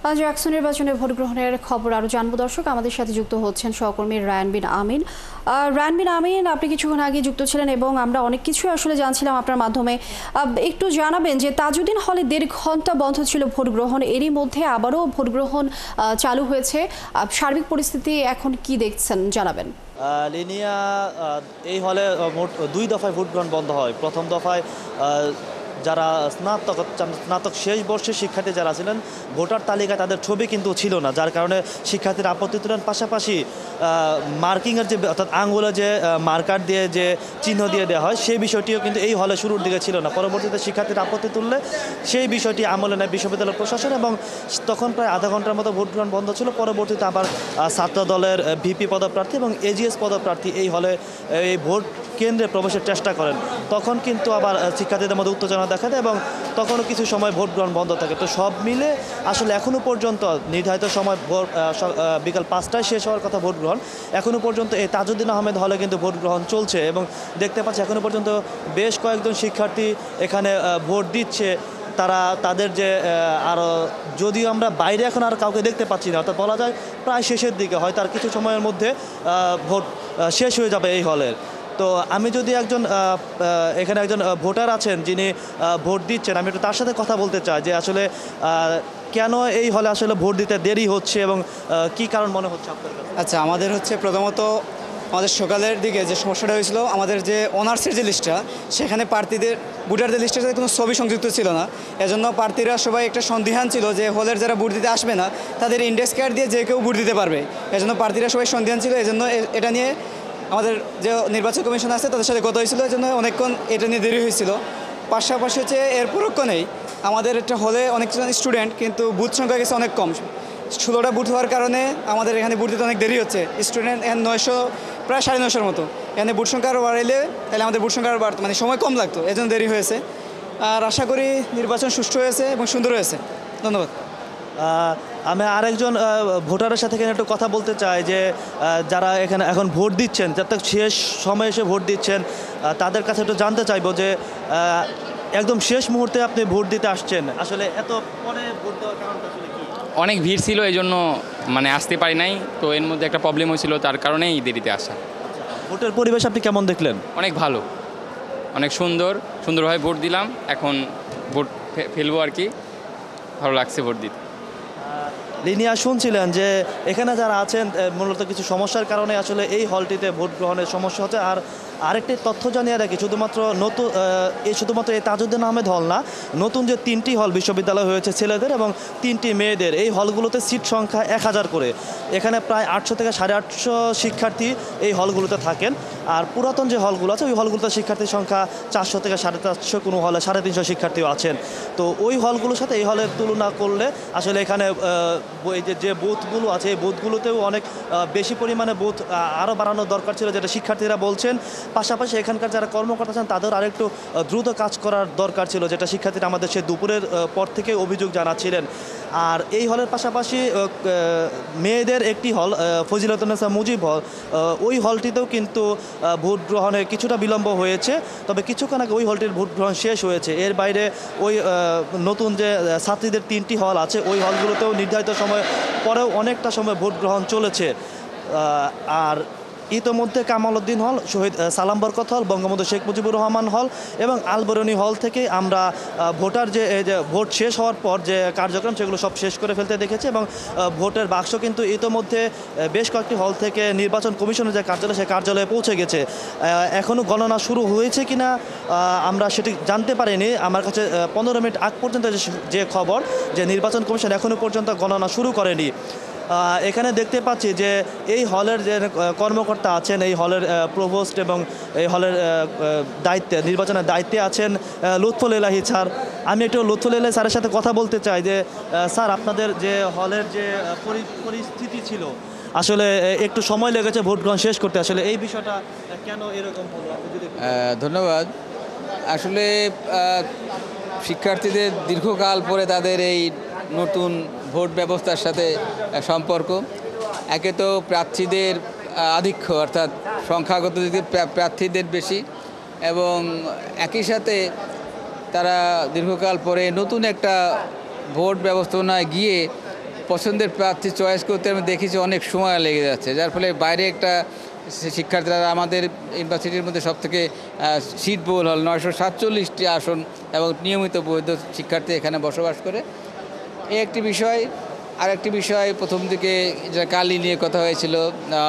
আজ একশো নির্বাচনে ভোট গ্রহণের খবর আরো জানবো দর্শক। আমাদের সাথে যুক্ত হচ্ছেন সহকর্মী রায়ান বিন আমিন। রায়ান বিন আমিন, আপনি কিছুক্ষণ আগে যুক্ত ছিলেন এবং আমরা অনেক কিছু আসলে জানছিলাম আপনার মাধ্যমে। একটু জানাবেন যে তাজউদ্দিন হলে 1.5 ঘন্টা বন্ধ ছিল ভোট গ্রহণ, এরই মধ্যে আবারও ভোট গ্রহণ চালু হয়েছে। সার্বিক পরিস্থিতি এখন কি দেখছেন জানাবেন। লিনিয়া এই হলে মোট 2 দফায় ভোট গ্রহণ বন্ধ হয়। প্রথম দফায় যারা স্নাতক শেষ বর্ষের শিক্ষার্থী যারা ছিলেন, ভোটার তালিকায় তাদের ছবি কিন্তু ছিল না, যার কারণে শিক্ষার্থীরা আপত্তি তোলেন। পাশাপাশি মার্কিংয়ের যে অর্থাৎ আঙ্গুলে যে মার্কার দিয়ে যে চিহ্ন দিয়ে দেওয়া হয়, সেই বিষয়টিও কিন্তু এই হলে শুরুর দিকে ছিল না। পরবর্তীতে শিক্ষার্থীরা আপত্তি তুললে সেই বিষয়টি আমলে নেয় বিশ্ববিদ্যালয় প্রশাসন এবং তখন প্রায় আধা ঘন্টার মতো ভোট গ্রহণ বন্ধ ছিল। পরবর্তীতে আবার ছাত্র দলের ভিপি পদপ্রার্থী এবং এজিএস পদপ্রার্থী এই হলে এই ভোট কেন্দ্রে প্রবেশের চেষ্টা করেন। তখন কিন্তু আবার শিক্ষার্থীদের মধ্যে উত্তেজনা দেখা দেয় এবং তখনও কিছু সময় ভোট গ্রহণ বন্ধ থাকে। তো সব মিলে আসলে এখনও পর্যন্ত নির্ধারিত সময় বিকাল 5টায় শেষ হওয়ার কথা ভোট গ্রহণ। এখনও পর্যন্ত এই তাজউদ্দিন আহমেদ হলে কিন্তু ভোট গ্রহণ চলছে এবং দেখতে পাচ্ছি এখনও পর্যন্ত বেশ কয়েকজন শিক্ষার্থী এখানে ভোট দিচ্ছে। তারা তাদের যে আরও, যদিও আমরা বাইরে এখন আর কাউকে দেখতে পাচ্ছি না, অর্থাৎ বলা যায় প্রায় শেষের দিকে, হয়তো আর কিছু সময়ের মধ্যে ভোট শেষ হয়ে যাবে এই হলের। তো আমি যদি এখানে একজন ভোটার আছেন যিনি ভোট দিচ্ছেন, আমি একটু তার সাথে কথা বলতে চাই যে আসলে কেন এই হলে আসলে ভোট দিতে দেরি হচ্ছে এবং কি কারণ মনে হচ্ছে আপনার কাছে? আচ্ছা, আমাদের হচ্ছে প্রথমত আমাদের সকালের দিকে যে সমস্যাটা হয়েছিল, আমাদের যে অনার্সের যে লিস্টটা, সেখানে প্রার্থীদের ভোটারদের লিস্টের সাথে কোনো ছবি সংযুক্ত ছিল না। এজন্য প্রার্থীরা সবাই একটা সন্দিহান ছিল যে হলের যারা ভোট দিতে আসবে না তাদের ইন্ডেক্স কার্ড দিয়ে যে কেউ ভোট দিতে পারবে। এজন্য প্রার্থীরা সবাই সন্দিহান ছিল। এজন্য এটা নিয়ে আমাদের যে নির্বাচন কমিশন আছে তাদের সাথে কথা হয়েছিল, এই জন্য অনেকক্ষণ এটা নিয়ে দেরি হয়েছিল। পাশাপাশি হচ্ছে এর পরক্ষণেই আমাদের একটা হলে অনেকজন স্টুডেন্ট, কিন্তু বুথ সংখ্যা গেছে অনেক কম। 16টা বুথ হওয়ার কারণে আমাদের এখানে ভোট দিতে অনেক দেরি হচ্ছে। স্টুডেন্ট এখন 900, প্রায় 950-এর মতো। এখানে বুথ সংখ্যা আরও বাড়াইলে তাহলে আমাদের বুথ সংখ্যা আরও বাড়তো, মানে সময় কম লাগতো, এজন্য দেরি হয়েছে। আর আশা করি নির্বাচন সুষ্ঠু হয়েছে এবং সুন্দর হয়েছে। ধন্যবাদ। আমি আরেকজন ভোটারের সাথে এখানে একটু কথা বলতে চাই যে যারা এখানে এখন ভোট দিচ্ছেন, যাতে শেষ সময়ে এসে ভোট দিচ্ছেন, তাদের কাছে একটু জানতে চাইবো যে একদম শেষ মুহূর্তে আপনি ভোট দিতে আসছেন, আসলে এত পরে ভোট দেওয়ার কারণটা আসলে কি? অনেক ভিড় ছিল, এই জন্য আসতে পারি নাই। তো এর মধ্যে একটা প্রবলেম হয়েছিল, তার কারণেই দেরিতে আসা। ভোটের পরিবেশ আপনি কেমন দেখলেন? অনেক ভালো, অনেক সুন্দরভাবে ভোট দিলাম। এখন ভোট ফেলবো আর কি। ভালো লাগছে ভোট দিতে। লিনিয়া, শুনছিলেন যে এখানে যারা আছেন মূলত কিছু সমস্যার কারণে আসলে এই হলটিতে ভোট গ্রহণের সমস্যা হচ্ছে। আর আরেকটি তথ্য জানিয়ে রাখি, শুধুমাত্র এই তাজউদ্দিন আহমেদ হল না, নতুন যে 3টি হল বিশ্ববিদ্যালয় হয়েছে ছেলেদের এবং 3টি মেয়েদের, এই হলগুলোতে সিট সংখ্যা 1000 করে। এখানে প্রায় 800 থেকে 850 শিক্ষার্থী এই হলগুলোতে থাকেন। আর পুরাতন যে হলগুলো আছে ওই হলগুলোতে শিক্ষার্থীর সংখ্যা 400 থেকে 450, কোনো হলে 350 শিক্ষার্থীও আছেন। তো ওই হলগুলোর সাথে এই হলের তুলনা করলে আসলে এখানে যে বুথগুলো আছে এই বুথগুলোতেও অনেক বেশি পরিমাণে বুথ আরও বাড়ানোর দরকার ছিল, যেটা শিক্ষার্থীরা বলছেন। পাশাপাশি এখানকার যারা কর্মকর্তা আছেন তাদের আরেকটু দ্রুত কাজ করার দরকার ছিল, যেটা শিক্ষার্থীরা আমাদের সে দুপুরের পর থেকে অভিযোগ জানাচ্ছিলেন। আর এই হলের পাশাপাশি মেয়েদের একটি হল, ফজিলাতুন্নেসা মুজিব হল, ওই হলটিতেও কিন্তু ভোট গ্রহণে কিছুটা বিলম্ব হয়েছে। তবে কিছুক্ষণ আগে ওই হলটির ভোট গ্রহণ শেষ হয়েছে। এর বাইরে ওই নতুন যে ছাত্রীদের 3টি হল আছে ওই হলগুলোতেও নির্ধারিত সময় পরেও অনেকটা সময় ভোট গ্রহণ চলেছে। আর ইতোমধ্যে কামাল উদ্দিন হল, শহীদ সালাম বরকত হল, বঙ্গবন্ধু শেখ মুজিবুর রহমান হল এবং আলবরণী হল থেকে আমরা ভোটার যে ভোট শেষ হওয়ার পর যে কার্যক্রম সেগুলো সব শেষ করে ফেলতে দেখেছি এবং ভোটের বাক্স কিন্তু ইতোমধ্যে বেশ কয়েকটি হল থেকে নির্বাচন কমিশনের যে কার্যালয় সে কার্যালয়ে পৌঁছে গেছে। এখনও গণনা শুরু হয়েছে কিনা আমরা সেটি জানতে পারিনি। আমার কাছে 15 মিনিট আগ পর্যন্ত যে খবর, যে নির্বাচন কমিশন এখনও পর্যন্ত গণনা শুরু করেনি। এখানে দেখতে পাচ্ছি যে এই হলের যে কর্মকর্তা আছেন, এই হলের প্রভোস্ট এবং এই হলের নির্বাচনের দায়িত্বে আছেন লুৎফুল ইলাহি স্যার। আমি একটু লুৎফুল ইলাহি স্যারের সাথে কথা বলতে চাই যে স্যার, আপনাদের যে হলের যে পরিস্থিতি ছিল, আসলে একটু সময় লেগেছে ভোট গ্রহণ শেষ করতে, আসলে এই বিষয়টা কেন এরকম হলো? ধন্যবাদ। আসলে শিক্ষার্থীদের দীর্ঘকাল পরে তাদের এই নতুন ভোট ব্যবস্থার সাথে সম্পর্ক, একে তো প্রার্থীদের আধিক্য, অর্থাৎ সংখ্যাগত দিকে প্রার্থীদের বেশি, এবং একই সাথে তারা দীর্ঘকাল পরে নতুন একটা ভোট ব্যবস্থাপনায় গিয়ে পছন্দের প্রার্থী চয়েস করতে আমি দেখেছি অনেক সময় লেগে যাচ্ছে, যার ফলে বাইরে একটা শিক্ষার্থীরা আমাদের ইউনিভার্সিটির মধ্যে সবথেকে সিট বহুল হল 947টি আসন এবং নিয়মিত বৈধ শিক্ষার্থী এখানে বসবাস করে। এই একটি বিষয়। আরেকটি বিষয়, প্রথম দিকে যে কালি নিয়ে কথা হয়েছিল,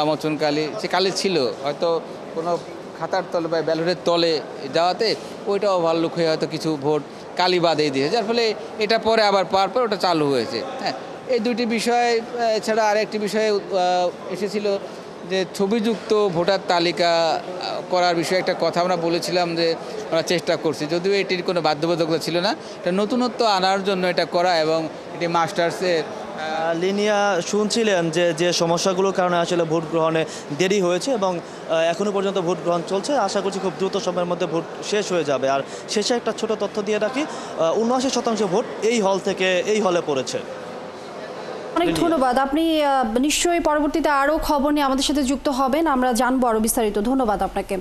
মোচন কালি, সে কালি ছিল হয়তো কোনো খাতার তলে বা ব্যালটের তলে যাওয়াতে ওইটা ওভারলুক হয়ে হয়তো কিছু ভোট কালি বাদেই দিয়েছে, যার ফলে এটা পরে আবার পাওয়ার পর ওটা চালু হয়েছে। হ্যাঁ, এই দুটি বিষয় এছাড়া আরেকটি বিষয়ে এসেছিল যে ছবিযুক্ত ভোটার তালিকা করার বিষয়ে একটা কথা আমরা বলেছিলাম যে আমরা চেষ্টা করছি, যদিও এটির কোনো বাধ্যবাধকতা ছিল না, এটা নতুনত্ব আনার জন্য এটা করা এবং এটি মাস্টার্সের লিনিয়া শুনছিলেন যে যে সমস্যাগুলোর কারণে আসলে ভোট গ্রহণে দেরি হয়েছে এবং এখনো পর্যন্ত ভোট গ্রহণ চলছে। আশা করছি খুব দ্রুত সময়ের মধ্যে ভোট শেষ হয়ে যাবে। আর শেষে একটা ছোট তথ্য দিয়ে রাখি, 79% ভোট এই হল থেকে এই হলে পড়েছে। অনেক ধন্যবাদ। আপনি নিশ্চয়ই পরবর্তীতে আরও খবর নিয়ে আমাদের সাথে যুক্ত হবেন, আমরা জানবো আরও বিস্তারিত। ধন্যবাদ আপনাকে।